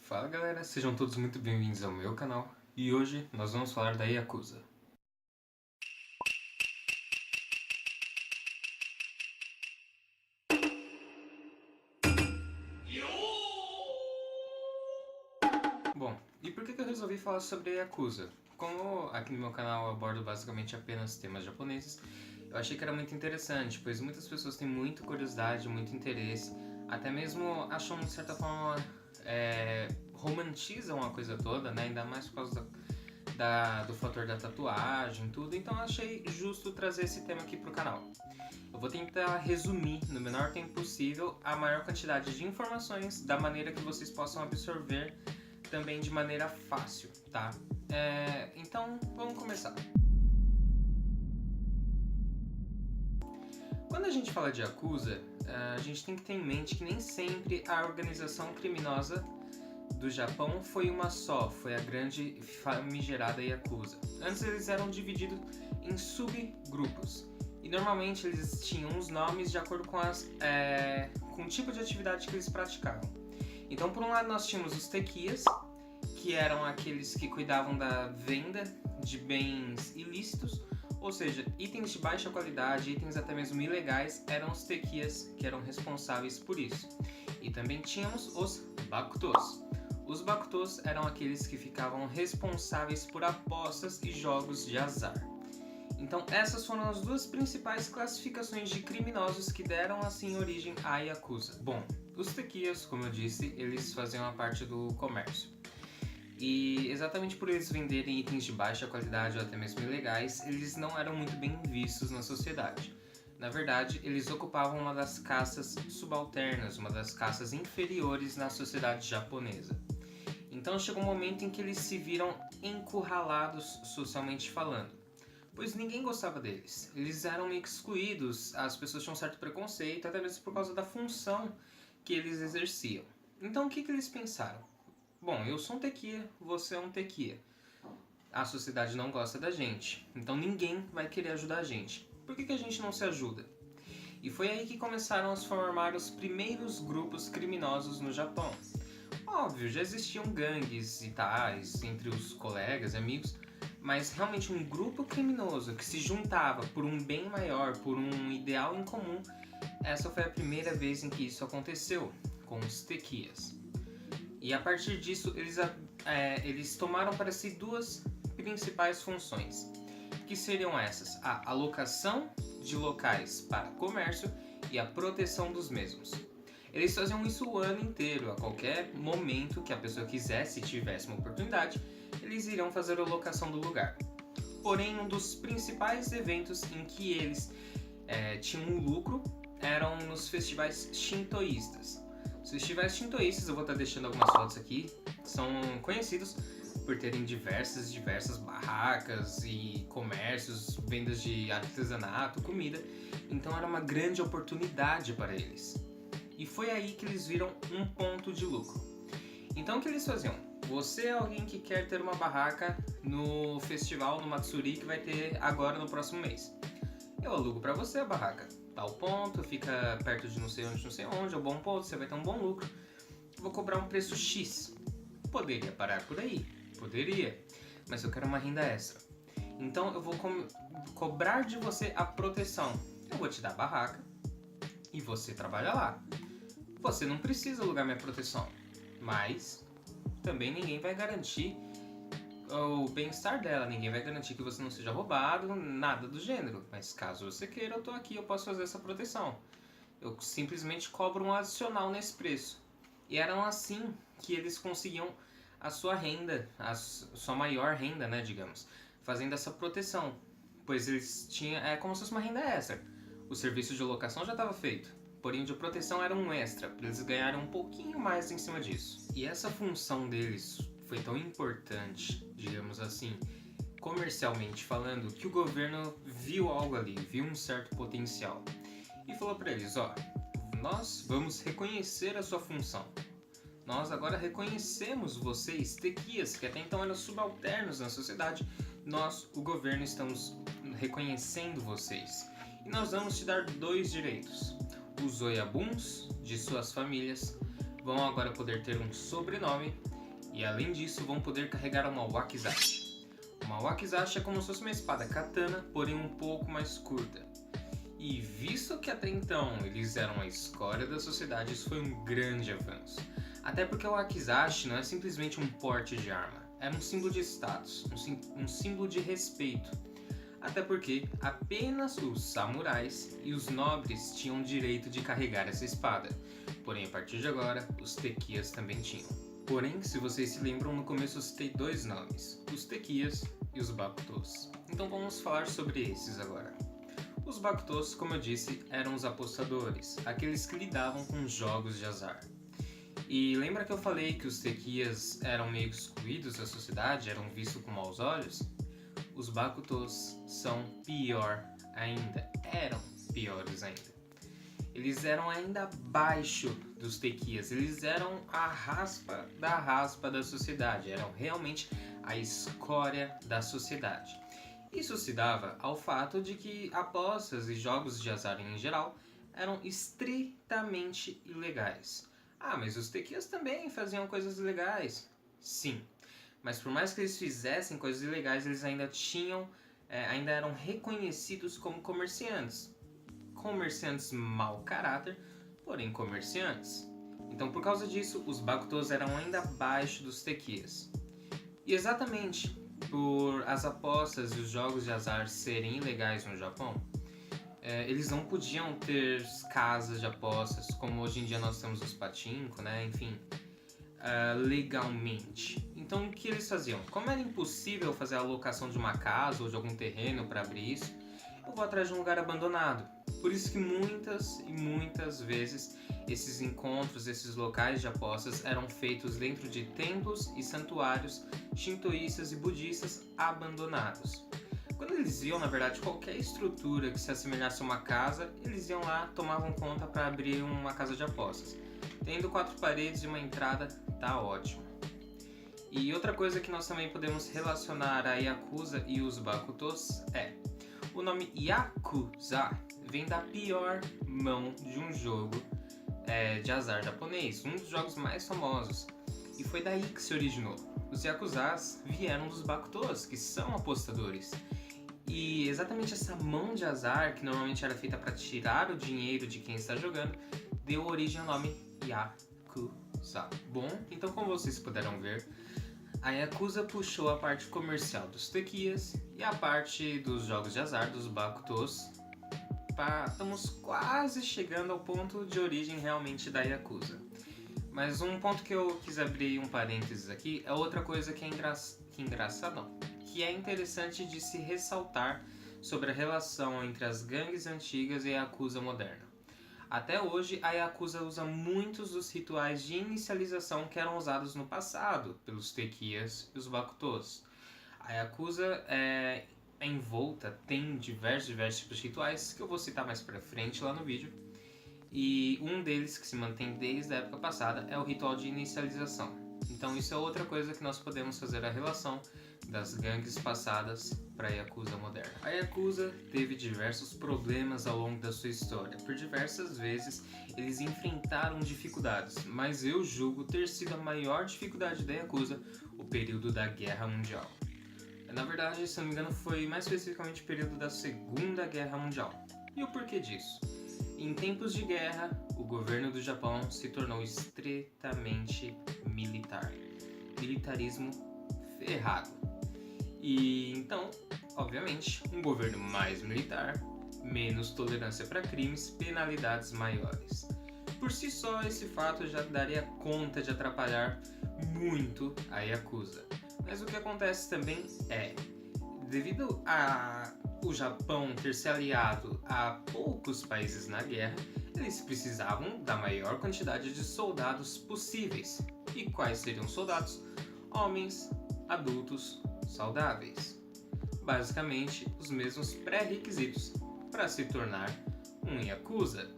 Fala galera, sejam todos muito bem-vindos ao meu canal e hoje nós vamos falar da Yakuza. Bom, e por que eu resolvi falar sobre a Yakuza? Como aqui no meu canal eu abordo basicamente apenas temas japoneses, eu achei que era muito interessante, pois muitas pessoas têm muita curiosidade, muito interesse, até mesmo acham de certa forma romantizam a coisa toda, né? Ainda mais por causa do fator da tatuagem, tudo, então eu achei justo trazer esse tema aqui pro canal. Eu vou tentar resumir no menor tempo possível a maior quantidade de informações da maneira que vocês possam absorver também de maneira fácil, tá? Então vamos começar. Quando a gente fala de Yakuza, a gente tem que ter em mente que nem sempre a organização criminosa do Japão foi uma só, foi a grande famigerada Yakuza. Antes eles eram divididos em subgrupos e normalmente eles tinham os nomes de acordo com o tipo de atividade que eles praticavam. Então por um lado nós tínhamos os tequias, que eram aqueles que cuidavam da venda de bens ilícitos, ou seja, itens de baixa qualidade, itens até mesmo ilegais, eram os tequias que eram responsáveis por isso. E também tínhamos os bakutos. Os bakutos eram aqueles que ficavam responsáveis por apostas e jogos de azar. Então essas foram as duas principais classificações de criminosos que deram assim origem à Yakuza. Bom, os tequias, como eu disse, eles faziam a parte do comércio. E exatamente por eles venderem itens de baixa qualidade ou até mesmo ilegais, eles não eram muito bem vistos na sociedade. Na verdade, eles ocupavam uma das castas subalternas, uma das castas inferiores na sociedade japonesa. Então chegou um momento em que eles se viram encurralados socialmente falando, pois ninguém gostava deles. Eles eram meio que excluídos, as pessoas tinham um certo preconceito, até mesmo por causa da função que eles exerciam. Então o que eles pensaram? Bom, eu sou um tequia, você é um tequia. A sociedade não gosta da gente, então ninguém vai querer ajudar a gente. Por que a gente não se ajuda? E foi aí que começaram a se formar os primeiros grupos criminosos no Japão. Óbvio, já existiam gangues e tais entre os colegas e amigos, mas realmente um grupo criminoso que se juntava por um bem maior, por um ideal em comum, essa foi a primeira vez em que isso aconteceu, com os tequias. E a partir disso, eles tomaram para si duas principais funções, que seriam essas: a alocação de locais para comércio e a proteção dos mesmos. Eles faziam isso o ano inteiro, a qualquer momento que a pessoa quisesse e tivesse uma oportunidade, eles iriam fazer a locação do lugar. Porém, um dos principais eventos em que eles tinham um lucro eram nos festivais shintoístas. Os festivais shintoístas, eu vou estar deixando algumas fotos aqui, são conhecidos por terem diversas barracas e comércios, vendas de artesanato, comida, então era uma grande oportunidade para eles. E foi aí que eles viram um ponto de lucro. Então o que eles faziam? Você é alguém que quer ter uma barraca no festival, no Matsuri, que vai ter agora no próximo mês. Eu alugo para você a barraca. Tal ponto, fica perto de não sei onde, é um bom ponto, você vai ter um bom lucro. Vou cobrar um preço X. Poderia parar por aí? Poderia. Mas eu quero uma renda extra. Então eu vou cobrar de você a proteção. Eu vou te dar a barraca e você trabalha lá. Você não precisa alugar minha proteção, mas também ninguém vai garantir o bem-estar dela, ninguém vai garantir que você não seja roubado, nada do gênero. Mas caso você queira, eu tô aqui, eu posso fazer essa proteção. Eu simplesmente cobro um adicional nesse preço. E eram assim que eles conseguiam a sua renda, a sua maior renda, né, digamos, fazendo essa proteção. Pois eles tinham, como se fosse uma renda extra. O serviço de locação já estava feito, porém o de proteção era um extra, para eles ganharem um pouquinho mais em cima disso. E essa função deles foi tão importante, digamos assim, comercialmente falando, que o governo viu algo ali, viu um certo potencial. E falou para eles, nós vamos reconhecer a sua função. Nós agora reconhecemos vocês, tequias, que até então eram subalternos na sociedade, nós, o governo, estamos reconhecendo vocês. E nós vamos te dar 2 direitos: os oyabuns de suas famílias vão agora poder ter um sobrenome e além disso vão poder carregar uma wakizashi. Uma wakizashi é como se fosse uma espada katana, porém um pouco mais curta. E visto que até então eles eram a escória da sociedade, isso foi um grande avanço. Até porque o wakizashi não é simplesmente um porte de arma, era um símbolo de status, um símbolo de respeito. Até porque apenas os samurais e os nobres tinham o direito de carregar essa espada. Porém, a partir de agora, os tekias também tinham. Porém, se vocês se lembram, no começo eu citei dois nomes, os tekias e os bakutos. Então vamos falar sobre esses agora. Os bakutos, como eu disse, eram os apostadores, aqueles que lidavam com jogos de azar. E lembra que eu falei que os tekias eram meio excluídos da sociedade, eram vistos com maus olhos? Os bakutos são pior ainda, eram piores ainda. Eles eram ainda abaixo dos tekias, eles eram a raspa da sociedade, eram realmente a escória da sociedade. Isso se dava ao fato de que apostas e jogos de azar em geral eram estritamente ilegais. Ah, mas os tequias também faziam coisas ilegais. Sim, mas por mais que eles fizessem coisas ilegais, eles ainda ainda eram reconhecidos como comerciantes. Comerciantes mau caráter, porém comerciantes. Então por causa disso, os bakutos eram ainda abaixo dos tequias. E exatamente por as apostas e os jogos de azar serem ilegais no Japão, eles não podiam ter casas de apostas, como hoje em dia nós temos os pachinko, né? Enfim, legalmente. Então o que eles faziam? Como era impossível fazer a alocação de uma casa ou de algum terreno para abrir isso, eu vou atrás de um lugar abandonado. Por isso que muitas e muitas vezes esses encontros, esses locais de apostas eram feitos dentro de templos e santuários shintoístas e budistas abandonados. Quando eles viam, na verdade, qualquer estrutura que se assemelhasse a uma casa, eles iam lá, tomavam conta para abrir uma casa de apostas. Tendo 4 paredes e uma entrada, tá ótimo. E outra coisa que nós também podemos relacionar a Yakuza e os bakutos é: o nome Yakuza vem da pior mão de um jogo de azar japonês, um dos jogos mais famosos. E foi daí que se originou. Os Yakuzas vieram dos bakutos, que são apostadores. E exatamente essa mão de azar, que normalmente era feita para tirar o dinheiro de quem está jogando, deu origem ao nome Yakuza. Bom, então como vocês puderam ver, a Yakuza puxou a parte comercial dos tekias e a parte dos jogos de azar dos bakutos. Estamos quase chegando ao ponto de origem realmente da Yakuza. Mas um ponto que eu quis abrir um parênteses aqui é outra coisa que é que é interessante de se ressaltar sobre a relação entre as gangues antigas e a Yakuza moderna. Até hoje, a Yakuza usa muitos dos rituais de inicialização que eram usados no passado pelos tekias e os bakutos. A Yakuza tem diversos tipos de rituais que eu vou citar mais pra frente lá no vídeo. E um deles que se mantém desde a época passada é o ritual de inicialização. Então isso é outra coisa que nós podemos fazer a relação das gangues passadas para a Yakuza moderna. A Yakuza teve diversos problemas ao longo da sua história. Por diversas vezes eles enfrentaram dificuldades, mas eu julgo ter sido a maior dificuldade da Yakuza o período da Guerra Mundial. Na verdade, se não me engano, foi mais especificamente o período da Segunda Guerra Mundial. E o porquê disso? Em tempos de guerra, o governo do Japão se tornou estritamente militar. Militarismo ferrado. E então, obviamente, um governo mais militar, menos tolerância para crimes, penalidades maiores. Por si só, esse fato já daria conta de atrapalhar muito a Yakuza. Mas o que acontece também é, devido a o Japão ter se aliado a poucos países na guerra, eles precisavam da maior quantidade de soldados possíveis. E quais seriam soldados? Homens, adultos, saudáveis. Basicamente, os mesmos pré-requisitos para se tornar um Yakuza.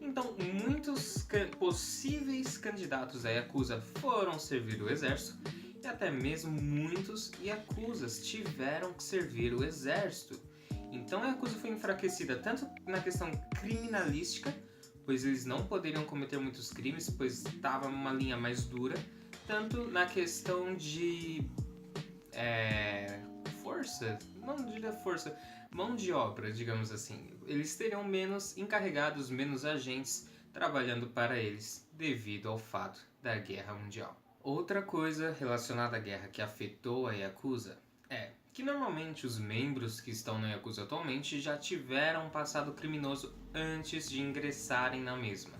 Então, muitos possíveis candidatos a Yakuza foram servir o exército e até mesmo muitos Yakuzas tiveram que servir o exército. Então a Yakuza foi enfraquecida tanto na questão criminalística pois eles não poderiam cometer muitos crimes, pois estava uma linha mais dura, tanto na questão de força, não diria força, mão de obra, digamos assim. Eles teriam menos encarregados, menos agentes trabalhando para eles, devido ao fato da Guerra Mundial. Outra coisa relacionada à guerra que afetou a Yakuza é que normalmente os membros que estão na Yakuza atualmente já tiveram um passado criminoso antes de ingressarem na mesma.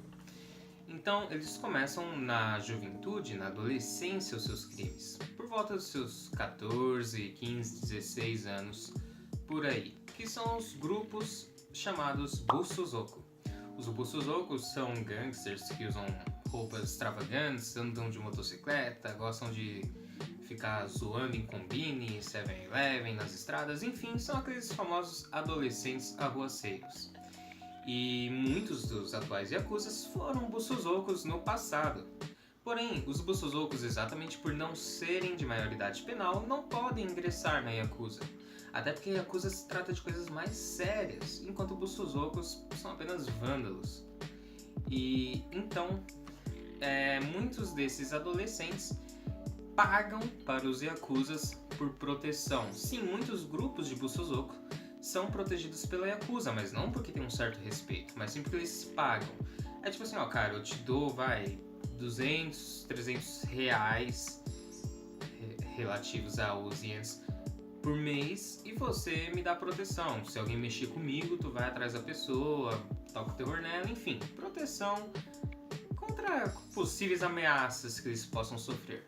Então eles começam na juventude, na adolescência, os seus crimes, por volta dos seus 14, 15, 16 anos, por aí, que são os grupos chamados Bussozoku. Os Bussozokus são gangsters que usam roupas extravagantes, andam de motocicleta, gostam de ficar zoando em combine, 7-Eleven, nas estradas, enfim, são aqueles famosos adolescentes arruaceiros. E muitos dos atuais Yakuzas foram Bussozokus no passado. Porém, os Bussozokus, exatamente por não serem de maioridade penal, não podem ingressar na Yakuza. Até porque a Yakuza se trata de coisas mais sérias, enquanto Bussozokus são apenas vândalos. E então, muitos desses adolescentes pagam para os Yakuzas por proteção. Sim, muitos grupos de Bussozoku são protegidos pela Yakuza, mas não porque tem um certo respeito, mas sim porque eles pagam. É tipo assim, ó, cara, eu te dou, 200, 300 reais relativos aos ienes por mês e você me dá proteção. Se alguém mexer comigo, tu vai atrás da pessoa, toca o terror nela, enfim, proteção contra possíveis ameaças que eles possam sofrer.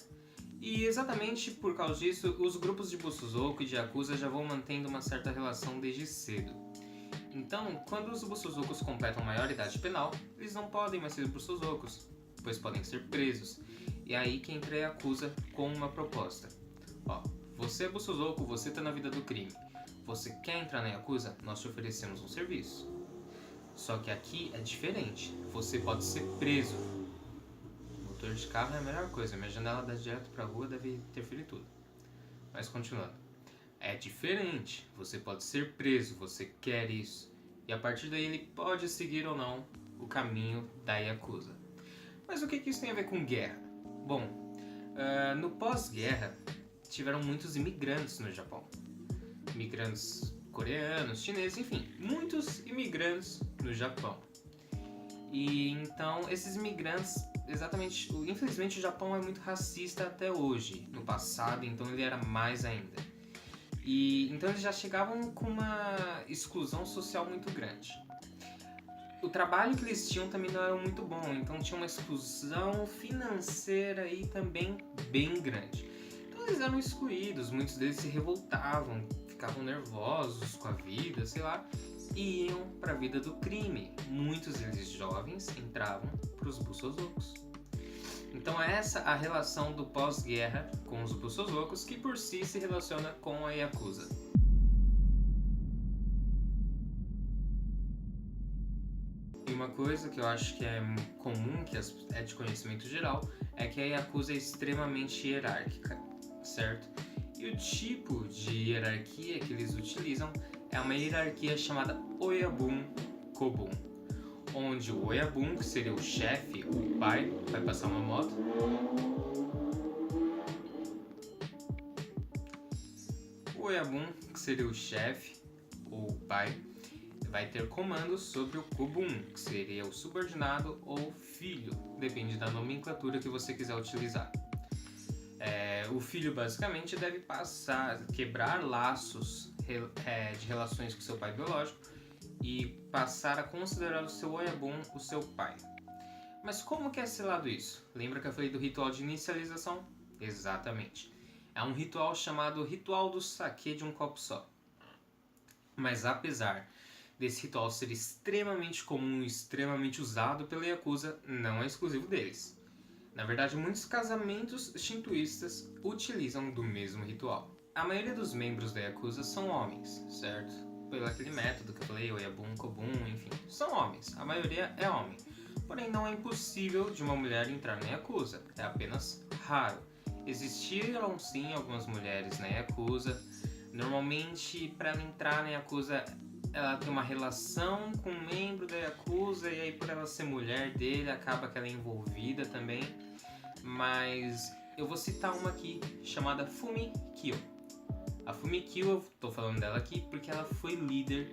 E exatamente por causa disso, os grupos de Bussozoku e de Yakuza já vão mantendo uma certa relação desde cedo. Então, quando os Bussozokus completam maioridade penal, eles não podem mais ser Bussozokus, pois podem ser presos. E é aí que entra a Yakuza com uma proposta. Ó, você é Bussozoku, você tá na vida do crime. Você quer entrar na Yakuza? Nós te oferecemos um serviço. Só que aqui é diferente. Você pode ser preso. Motor de carro é a melhor coisa. Minha janela dá direto pra rua, deve interferir tudo. Mas continuando. É diferente. Você pode ser preso, você quer isso. E a partir daí ele pode seguir ou não o caminho da Yakuza. Mas o que isso tem a ver com guerra? Bom, no pós-guerra tiveram muitos imigrantes no Japão. Imigrantes coreanos, chineses, enfim, muitos imigrantes no Japão. E então esses imigrantes, exatamente, infelizmente o Japão é muito racista até hoje. No passado, então ele era mais ainda. E então eles já chegavam com uma exclusão social muito grande. O trabalho que eles tinham também não era muito bom, então tinha uma exclusão financeira aí também bem grande. Então eles eram excluídos, muitos deles se revoltavam, ficavam nervosos com a vida, sei lá, e iam para a vida do crime. Muitos deles jovens entravam para os Bussozokus. Então essa é a relação do pós-guerra com os Bussozokus, que por si se relaciona com a Yakuza. E uma coisa que eu acho que é comum, que é de conhecimento geral, é que a Yakuza é extremamente hierárquica, certo? E o tipo de hierarquia que eles utilizam é uma hierarquia chamada Oyabun Kobun, onde o Oyabun, que seria o chefe, o pai, vai passar uma moto. O Oyabun, que seria o chefe, ou o pai, vai ter comando sobre o Kobun, que seria o subordinado ou filho, depende da nomenclatura que você quiser utilizar. O filho basicamente deve quebrar laços de relações com seu pai biológico e passar a considerar o seu Oyabun o seu pai. Mas como que é selado isso? Lembra que eu falei do ritual de inicialização? Exatamente. É um ritual chamado Ritual do Sake de um copo só. Mas apesar desse ritual ser extremamente comum e extremamente usado pela Yakuza, não é exclusivo deles. Na verdade, muitos casamentos shintoístas utilizam do mesmo ritual. A maioria dos membros da Yakuza são homens, certo? Pelo aquele método que eu falei, Oyabun, Kobun, enfim, são homens. A maioria é homem. Porém, não é impossível de uma mulher entrar na Yakuza, é apenas raro. Existiram sim algumas mulheres na Yakuza. Normalmente, para ela entrar na Yakuza, ela tem uma relação com um membro da Yakuza, e aí por ela ser mulher dele, acaba que ela é envolvida também. Mas eu vou citar uma aqui, chamada Fumikyo. A Fumikyo, eu tô falando dela aqui porque ela foi líder,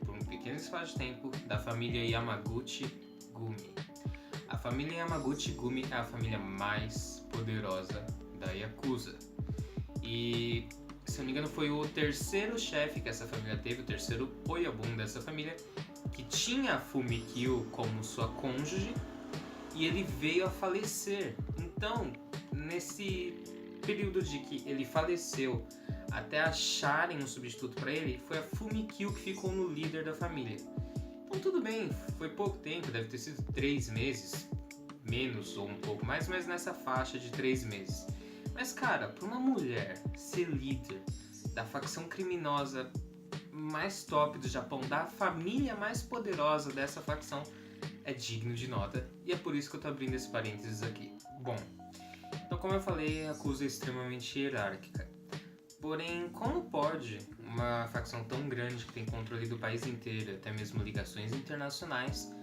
por um pequeno espaço de tempo, da família Yamaguchi-gumi. A família Yamaguchi-gumi é a família mais poderosa da Yakuza. E, se eu não me engano, foi o terceiro chefe que essa família teve, o terceiro Oyabun dessa família, que tinha a Fumikyo como sua cônjuge, e ele veio a falecer. Então, nesse período de que ele faleceu até acharem um substituto para ele, foi a Fumikyo que ficou no líder da família. Então tudo bem, foi pouco tempo, deve ter sido 3 meses, menos ou um pouco mais, mas nessa faixa de 3 meses. Mas cara, para uma mulher ser líder da facção criminosa mais top do Japão, da família mais poderosa dessa facção, é digno de nota, e é por isso que eu tô abrindo esse parênteses aqui. Bom, então como eu falei, a Yakuza é extremamente hierárquica. Porém, como pode uma facção tão grande que tem controle do país inteiro, até mesmo ligações internacionais,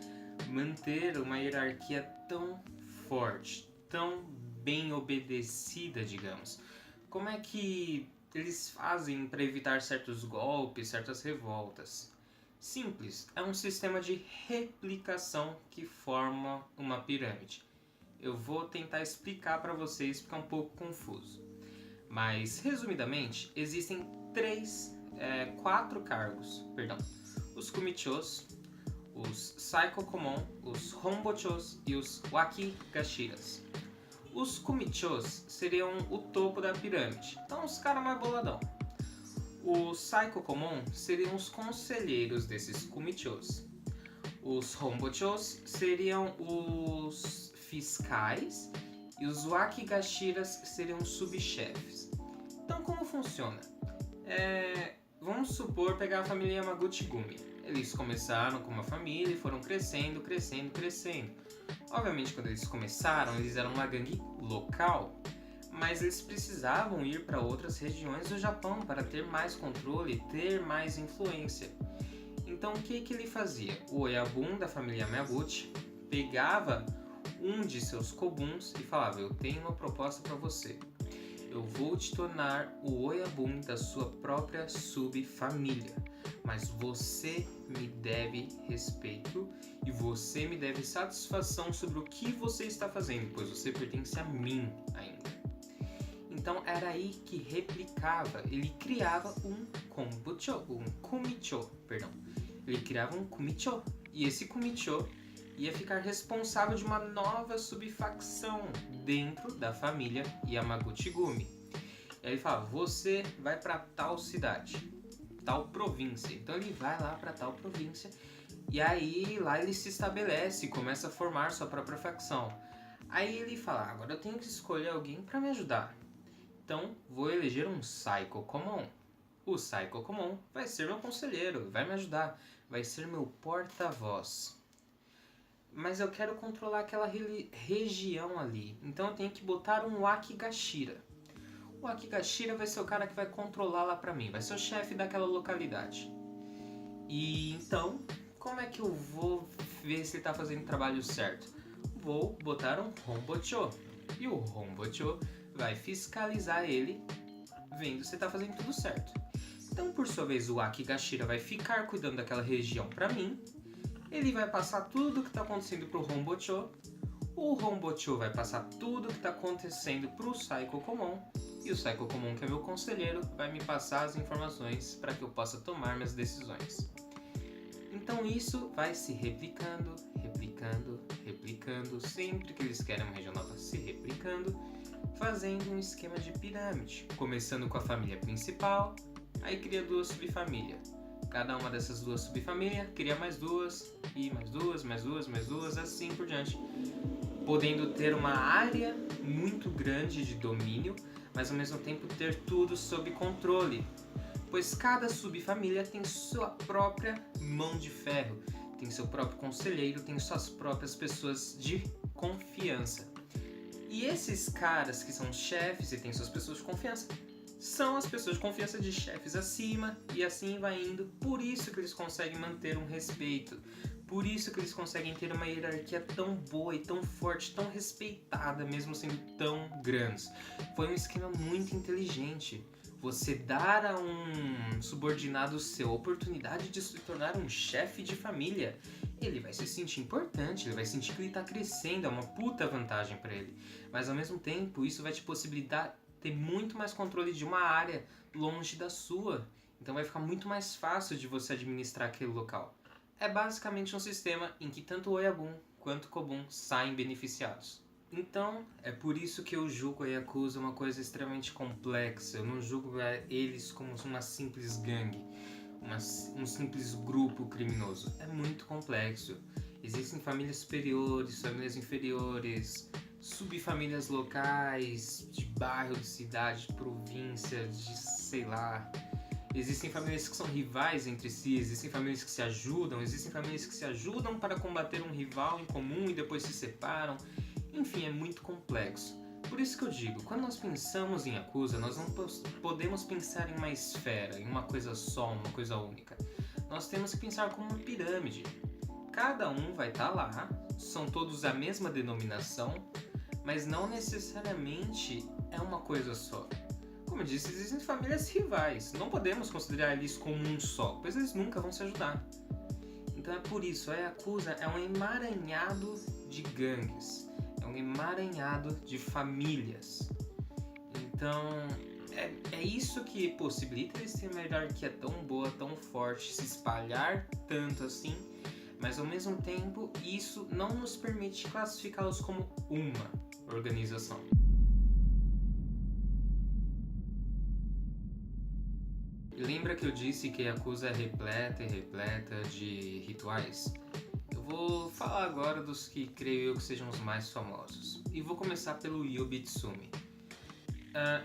manter uma hierarquia tão forte, tão bem obedecida, digamos? Como é que eles fazem para evitar certos golpes, certas revoltas? Simples, é um sistema de replicação que forma uma pirâmide. Eu vou tentar explicar para vocês porque é um pouco confuso. Mas, resumidamente, existem 4 cargos, os Kumichos, os Saikokomon, os Honbochos e os Wakigashiras. Os Kumichos seriam o topo da pirâmide, então os caras mais boladão. Os Saikokomon seriam os conselheiros desses Kumichos. Os Honbochos seriam os fiscais e os Wakigashiras seriam os subchefes. Então como funciona? Vamos supor pegar a família Yamaguchi-gumi. Eles começaram com uma família e foram crescendo. Obviamente quando eles começaram eles eram uma gangue local, mas eles precisavam ir para outras regiões do Japão para ter mais controle, ter mais influência. Então o que ele fazia? O Oyabun da família Yamaguchi pegava um de seus kobuns e falava: eu tenho uma proposta para você. Eu vou te tornar o Oyabun da sua própria subfamília, mas você me deve respeito e você me deve satisfação sobre o que você está fazendo, pois você pertence a mim ainda. Então era aí que replicava, ele criava um Kumicho. Ele criava um Kumicho, e esse Kumicho ia ficar responsável de uma nova subfacção dentro da família Yamaguchi-gumi. E aí ele falava: você vai para tal cidade, tal província. Então ele vai lá para tal província, e aí lá ele se estabelece, começa a formar sua própria facção. Aí ele fala: agora eu tenho que escolher alguém para me ajudar. Então vou eleger um Saikokomon. O Saikokomon vai ser meu conselheiro, vai me ajudar, vai ser meu porta-voz. Mas eu quero controlar aquela região ali, então eu tenho que botar um Wakigashira. O Wakigashira vai ser o cara que vai controlar lá pra mim, vai ser o chefe daquela localidade. E então, como é que eu vou ver se ele tá fazendo o trabalho certo? Vou botar um Honbocho, e o Honbocho vai fiscalizar ele, vendo se tá fazendo tudo certo. Então, por sua vez, o Wakigashira vai ficar cuidando daquela região pra mim. Ele vai passar tudo o que está acontecendo pro Honbocho. O Honbocho vai passar tudo o que está acontecendo pro Saikokomon. E o Saikokomon, que é meu conselheiro, vai me passar as informações para que eu possa tomar minhas decisões. Então isso vai se replicando. Sempre que eles querem uma região nova, se replicando, fazendo um esquema de pirâmide. Começando com a família principal, aí cria 2 subfamílias. Cada uma dessas 2 subfamílias cria mais 2, e mais 2, assim por diante. Podendo ter uma área muito grande de domínio, mas ao mesmo tempo ter tudo sob controle. Pois cada subfamília tem sua própria mão de ferro, tem seu próprio conselheiro, tem suas próprias pessoas de confiança. E esses caras que são chefes e têm suas pessoas de confiança são as pessoas de confiança de chefes acima e assim vai indo. Por isso que eles conseguem manter um respeito. Por isso que eles conseguem ter uma hierarquia tão boa e tão forte, tão respeitada, mesmo sendo tão grandes. Foi um esquema muito inteligente. Você dar a um subordinado seu a oportunidade de se tornar um chefe de família, ele vai se sentir importante, ele vai sentir que ele está crescendo, é uma puta vantagem para ele. Mas ao mesmo tempo, isso vai te possibilitar ter muito mais controle de uma área longe da sua. Então vai ficar muito mais fácil de você administrar aquele local. É basicamente um sistema em que tanto o Oyabun quanto o Kobun saem beneficiados. Então, é por isso que eu julgo a Yakuza uma coisa extremamente complexa. Eu não julgo eles como uma simples gangue, um simples grupo criminoso. É muito complexo. Existem famílias superiores, famílias inferiores, subfamílias locais, de bairro, de cidade, de província, de sei lá. Existem famílias que são rivais entre si, existem famílias que se ajudam, existem famílias que se ajudam para combater um rival em comum e depois se separam. Enfim, é muito complexo. Por isso que eu digo, quando nós pensamos em Yakuza, nós não podemos pensar em uma esfera, em uma coisa só, uma coisa única. Nós temos que pensar como uma pirâmide. Cada um vai estar lá, são todos a mesma denominação, mas não necessariamente é uma coisa só. Como eu disse, existem famílias rivais, não podemos considerar eles como um só, pois eles nunca vão se ajudar. Então é por isso, a Yakuza é um emaranhado de gangues, é um emaranhado de famílias. Então é isso que possibilita eles terem uma hierarquia tão boa, tão forte, se espalhar tanto assim, mas ao mesmo tempo isso não nos permite classificá-los como uma organização. Lembra que eu disse que a Yakuza é repleta e repleta de rituais? Eu vou falar agora dos que creio eu que sejam os mais famosos. E vou começar pelo Yubitsumi.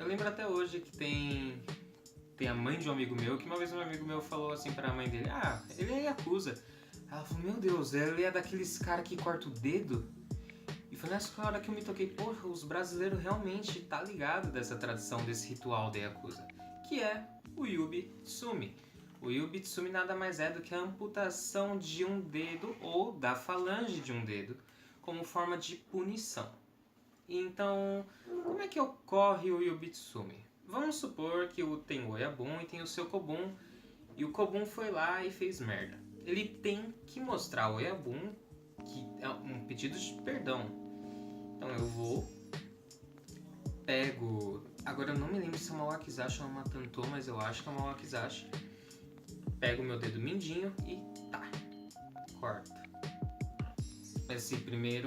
Eu lembro até hoje que tem a mãe de um amigo meu, que uma vez um amigo meu falou assim pra mãe dele: ah, ele é Yakuza. Ela falou: meu Deus, ele é daqueles caras que corta o dedo? E foi nessa hora que eu me toquei: porra, os brasileiros realmente tá ligado dessa tradição, desse ritual da Yakuza, que é o Yubitsumi. O Yubitsumi nada mais é do que a amputação de um dedo ou da falange de um dedo como forma de punição. Então, como é que ocorre o Yubitsumi? Vamos supor que tem o Oyabun e tem o seu Kobun, e o Kobun foi lá e fez merda. Ele tem que mostrar ao Oyabun que é um pedido de perdão. Então eu vou, pego... Agora eu não me lembro se é uma wakizashi ou uma tanto, mas eu acho que é uma wakizashi. Pego o meu dedo mindinho e tá, corta.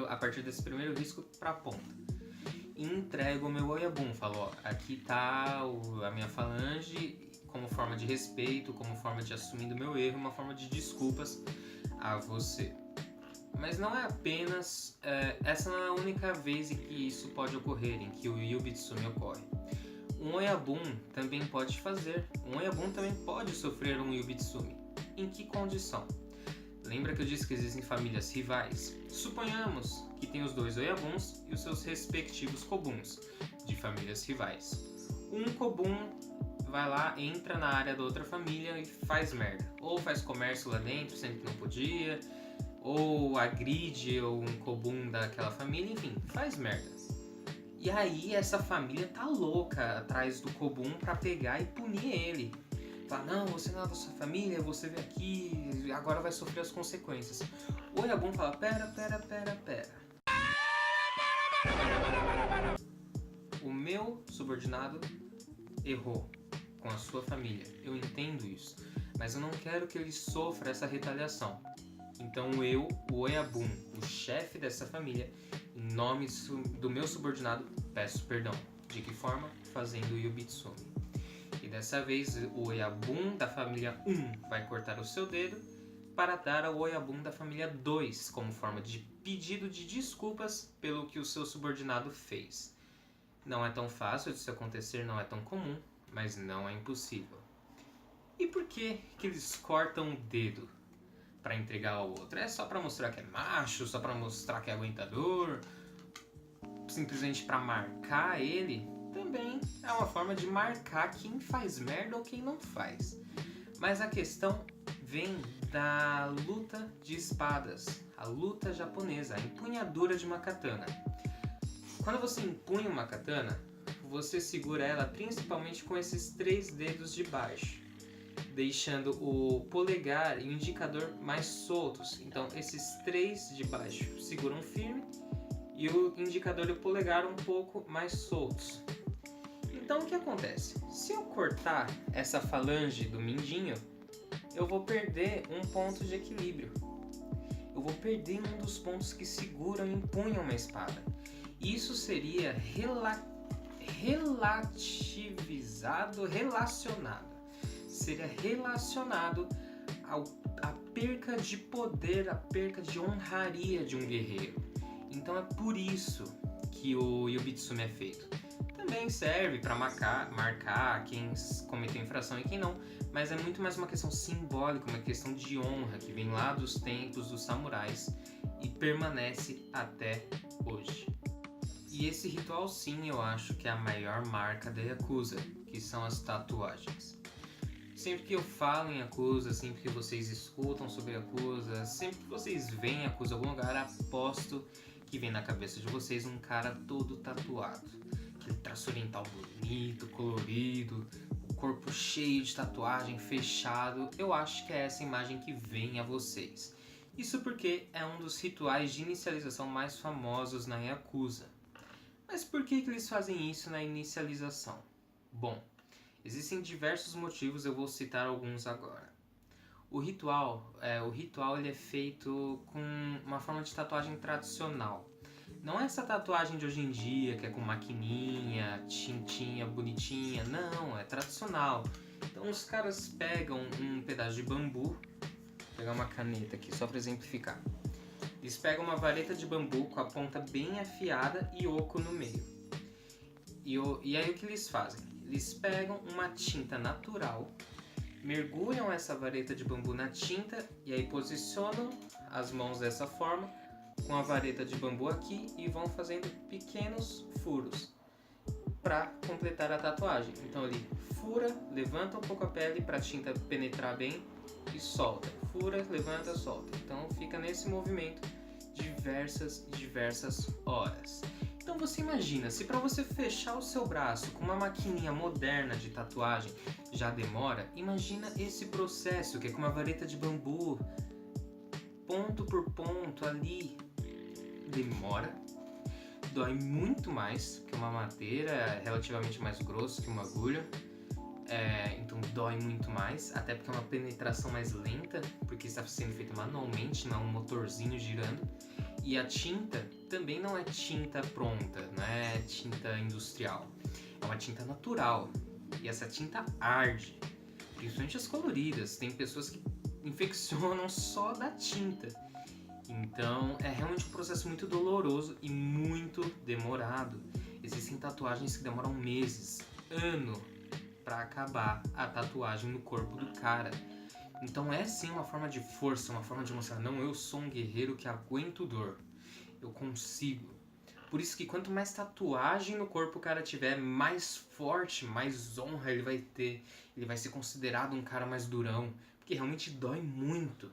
A partir desse primeiro risco pra ponta. E entrego o meu Oyabun, falo: ó, aqui tá a minha falange, como forma de respeito, como forma de assumir o meu erro, uma forma de desculpas a você. Mas não é apenas... essa não é a única vez em que isso pode ocorrer, em que o Yubitsumi ocorre. Um Oyabun também pode fazer. Um Oyabun também pode sofrer um Yubitsumi. Em que condição? Lembra que eu disse que existem famílias rivais? Suponhamos que tem os dois Oyabuns e os seus respectivos Kobuns, de famílias rivais. Um Kobun vai lá, entra na área da outra família e faz merda. Ou faz comércio lá dentro, sendo que não podia, ou agride um Kobun daquela família, enfim, faz merda. E aí essa família tá louca atrás do Kobun pra pegar e punir ele. Fala: não, você não é da sua família, você veio aqui, agora vai sofrer as consequências. O Oyabun fala: pera. O meu subordinado errou com a sua família, eu entendo isso, mas eu não quero que ele sofra essa retaliação. Então eu, o Oyabun, o chefe dessa família, em nome do meu subordinado, peço perdão. De que forma? Fazendo o Yubitsumi. E dessa vez o Oyabun da família 1 vai cortar o seu dedo para dar ao Oyabun da família 2 como forma de pedido de desculpas pelo que o seu subordinado fez. Não é tão fácil disso acontecer, não é tão comum, mas não é impossível. E por que eles cortam o dedo para entregar ao outro? É só para mostrar que é macho, só para mostrar que é aguentador, simplesmente para marcar ele? também é uma forma de marcar quem faz merda ou quem não faz. Mas a questão vem da luta de espadas, a luta japonesa, a empunhadura de uma katana. Quando você empunha uma katana, você segura ela principalmente com esses 3 dedos de baixo, deixando o polegar e o indicador mais soltos. Então esses 3 de baixo seguram firme e o indicador e o polegar um pouco mais soltos. Então o que acontece? Se eu cortar essa falange do mindinho, eu vou perder um ponto de equilíbrio. Eu vou perder um dos pontos que seguram e empunham uma espada. Isso seria relacionado. Seria relacionado à perca de poder, à perca de honraria de um guerreiro. Então é por isso que o Yubitsumi é feito. Também serve para marcar quem cometeu infração e quem não, mas é muito mais uma questão simbólica, uma questão de honra que vem lá dos tempos dos samurais e permanece até hoje. E esse ritual sim, eu acho que é a maior marca da Yakuza, que são as tatuagens. Sempre que eu falo em Yakuza, sempre que vocês escutam sobre Yakuza, sempre que vocês veem Yakuza em algum lugar, aposto que vem na cabeça de vocês um cara todo tatuado. Aquele traço oriental bonito, colorido, o corpo cheio de tatuagem, fechado. Eu acho que é essa imagem que vem a vocês. Isso porque é um dos rituais de inicialização mais famosos na Yakuza. Mas por que eles fazem isso na inicialização? Bom, existem diversos motivos, eu vou citar alguns agora. O ritual ele é feito com uma forma de tatuagem tradicional. Não é essa tatuagem de hoje em dia, que é com maquininha, tintinha bonitinha. Não, é tradicional. Então os caras pegam um pedaço de bambu, vou pegar uma caneta aqui só para exemplificar. Eles pegam uma vareta de bambu com a ponta bem afiada e oco no meio. E aí o que eles fazem? Eles pegam uma tinta natural, mergulham essa vareta de bambu na tinta e aí posicionam as mãos dessa forma, com a vareta de bambu aqui, e vão fazendo pequenos furos para completar a tatuagem. Então ele fura, levanta um pouco a pele para a tinta penetrar bem e solta. Fura, levanta, solta. Então fica nesse movimento diversas horas. Então você imagina, se para você fechar o seu braço com uma maquininha moderna de tatuagem já demora, imagina esse processo que é com uma vareta de bambu, ponto por ponto ali, demora, dói muito mais, que uma madeira é relativamente mais grosso que uma agulha, então dói muito mais, até porque é uma penetração mais lenta, porque está sendo feita manualmente, não é um motorzinho girando. E a tinta também não é tinta pronta, não é tinta industrial, é uma tinta natural. E essa tinta arde, principalmente as coloridas. Tem pessoas que infeccionam só da tinta. Então é realmente um processo muito doloroso e muito demorado. Existem tatuagens que demoram meses, ano, para acabar a tatuagem no corpo do cara. Então é sim uma forma de força, uma forma de mostrar, não, eu sou um guerreiro que aguento dor, eu consigo. Por isso que quanto mais tatuagem no corpo o cara tiver, mais forte, mais honra ele vai ter. Ele vai ser considerado um cara mais durão, porque realmente dói muito.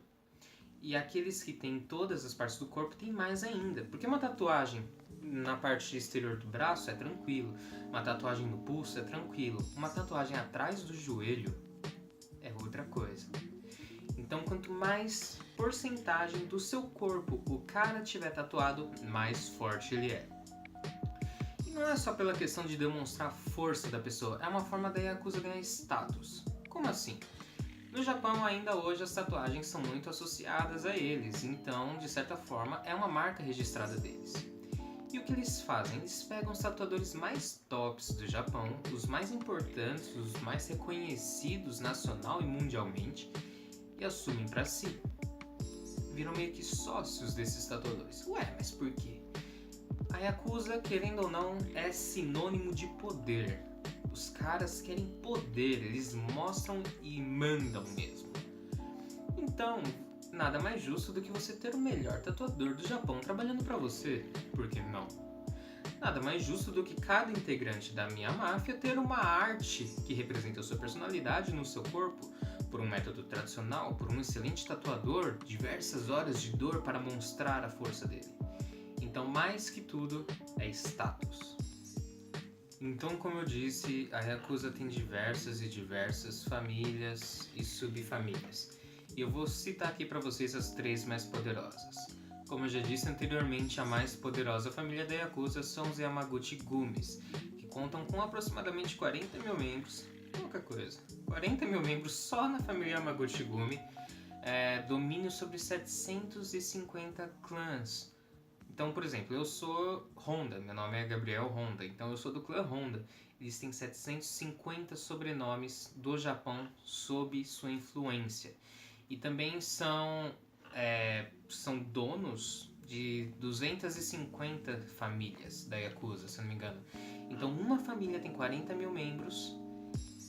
E aqueles que têm todas as partes do corpo tem mais ainda, porque uma tatuagem na parte exterior do braço é tranquilo, uma tatuagem no pulso é tranquilo, uma tatuagem atrás do joelho é outra coisa. Então, quanto mais porcentagem do seu corpo o cara tiver tatuado, mais forte ele é. E não é só pela questão de demonstrar a força da pessoa, é uma forma da Yakuza ganhar status. Como assim? No Japão, ainda hoje, as tatuagens são muito associadas a eles, então, de certa forma, é uma marca registrada deles. E o que eles fazem? Eles pegam os tatuadores mais tops do Japão, os mais importantes, os mais reconhecidos nacional e mundialmente, e assumem para si. Viram meio que sócios desses tatuadores. Ué, mas por quê? A Yakuza, querendo ou não, é sinônimo de poder. Os caras querem poder, eles mostram e mandam mesmo. Então, nada mais justo do que você ter o melhor tatuador do Japão trabalhando para você. Por que não? Nada mais justo do que cada integrante da minha máfia ter uma arte que representa a sua personalidade no seu corpo, por um método tradicional, por um excelente tatuador, diversas horas de dor para mostrar a força dele. Então, mais que tudo, é status. Então, como eu disse, a Yakuza tem diversas famílias e subfamílias. E eu vou citar aqui para vocês as 3 mais poderosas. Como eu já disse anteriormente, a mais poderosa família da Yakuza são os Yamaguchi-gumis, que contam com aproximadamente 40 mil membros, pouca coisa, 40 mil membros só na família Yamaguchi-gumi, domínio sobre 750 clãs. Então, por exemplo, eu sou Honda, meu nome é Gabriel Honda, então eu sou do clã Honda. Eles têm 750 sobrenomes do Japão sob sua influência. E também são donos de 250 famílias da Yakuza, se eu não me engano. Então, uma família tem 40 mil membros,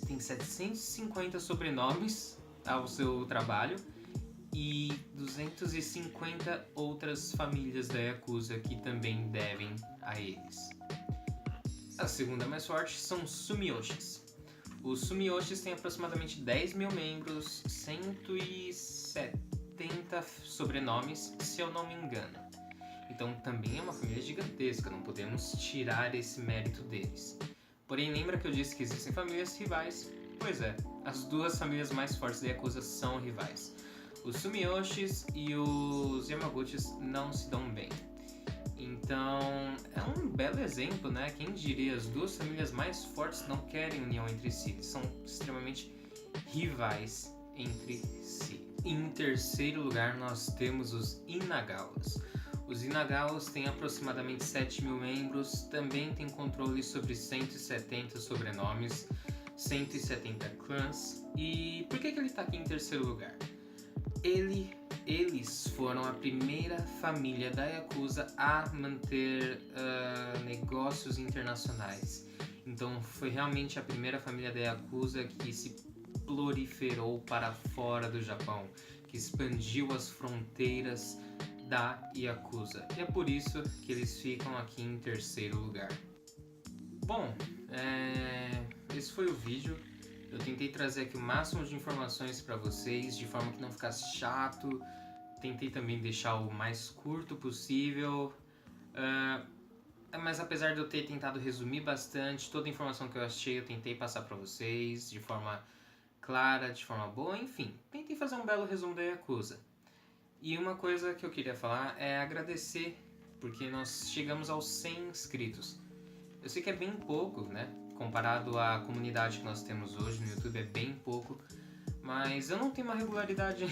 tem 750 sobrenomes ao seu trabalho e 250 outras famílias da Yakuza que também devem a eles. A segunda mais forte são os Sumiyoshis. Os Sumiyoshis têm aproximadamente 10 mil membros, 170 sobrenomes, se eu não me engano. Então também é uma família gigantesca, não podemos tirar esse mérito deles. Porém, lembra que eu disse que existem famílias rivais? Pois é, as 2 famílias mais fortes da Yakuza são rivais. Os Sumiyoshis e os Yamaguchis não se dão bem. Então, é um belo exemplo, né? Quem diria, as 2 famílias mais fortes não querem união entre si. Eles são extremamente rivais entre si. Em terceiro lugar, nós temos os Inagawas. Os Inagawas têm aproximadamente 7 mil membros, também têm controle sobre 170 sobrenomes, 170 clãs. E por que ele está aqui em terceiro lugar? Eles foram a primeira família da Yakuza a manter negócios internacionais. Então foi realmente a primeira família da Yakuza que se proliferou para fora do Japão, que expandiu as fronteiras da Yakuza. E é por isso que eles ficam aqui em terceiro lugar. Bom, esse foi o vídeo. Eu tentei trazer aqui o máximo de informações para vocês, de forma que não ficasse chato. Tentei também deixar o mais curto possível. Mas apesar de eu ter tentado resumir bastante, toda a informação que eu achei eu tentei passar para vocês de forma clara, de forma boa, enfim. Tentei fazer um belo resumo da Yakuza. E uma coisa que eu queria falar é agradecer, porque nós chegamos aos 100 inscritos. Eu sei que é bem pouco, né? Comparado à comunidade que nós temos hoje no YouTube, é bem pouco. Mas eu não tenho uma regularidade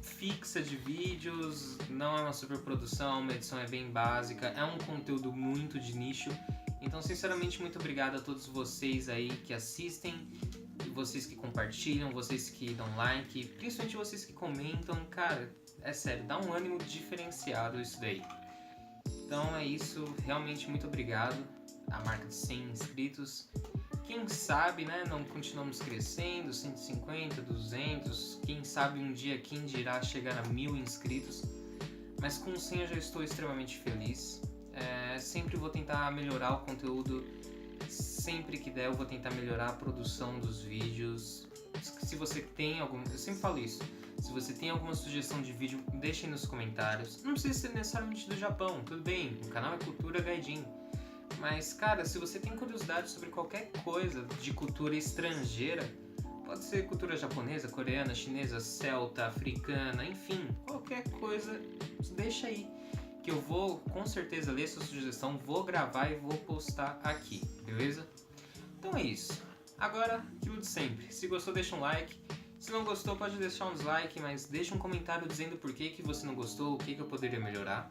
fixa de vídeos, não é uma super produção, uma edição é bem básica, é um conteúdo muito de nicho. Então, sinceramente, muito obrigado a todos vocês aí que assistem, vocês que compartilham, vocês que dão like, principalmente vocês que comentam. Cara, é sério, dá um ânimo diferenciado isso daí. Então é isso, realmente muito obrigado. A marca de 100 inscritos. Quem sabe, né, não continuamos crescendo, 150, 200, quem sabe um dia, quem dirá, chegar a 1000 inscritos. Mas com 100 eu já estou extremamente feliz. Sempre vou tentar melhorar o conteúdo, sempre que der eu vou tentar melhorar a produção dos vídeos. Se você tem algum, eu sempre falo isso, se você tem alguma sugestão de vídeo, deixe aí nos comentários. Não precisa ser necessariamente do Japão, tudo bem, o canal é Cultura Gaijin. Mas, cara, se você tem curiosidade sobre qualquer coisa de cultura estrangeira, pode ser cultura japonesa, coreana, chinesa, celta, africana, enfim, qualquer coisa, deixa aí, que eu vou com certeza ler sua sugestão, vou gravar e vou postar aqui, beleza? Então é isso. Agora, aquilo de sempre, se gostou deixa um like, se não gostou pode deixar um dislike, mas deixa um comentário dizendo por que você não gostou, o que eu poderia melhorar.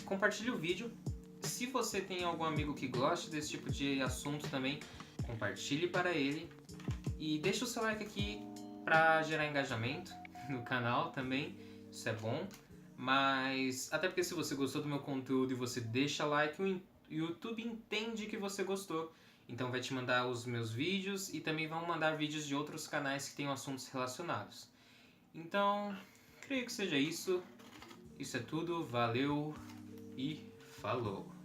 Compartilhe o vídeo. Se você tem algum amigo que goste desse tipo de assunto também, compartilhe para ele. E deixa o seu like aqui para gerar engajamento no canal também, isso é bom. Mas, até porque se você gostou do meu conteúdo e você deixa like, o YouTube entende que você gostou. Então vai te mandar os meus vídeos e também vão mandar vídeos de outros canais que tenham assuntos relacionados. Então, creio que seja isso. Isso é tudo, valeu e Falou!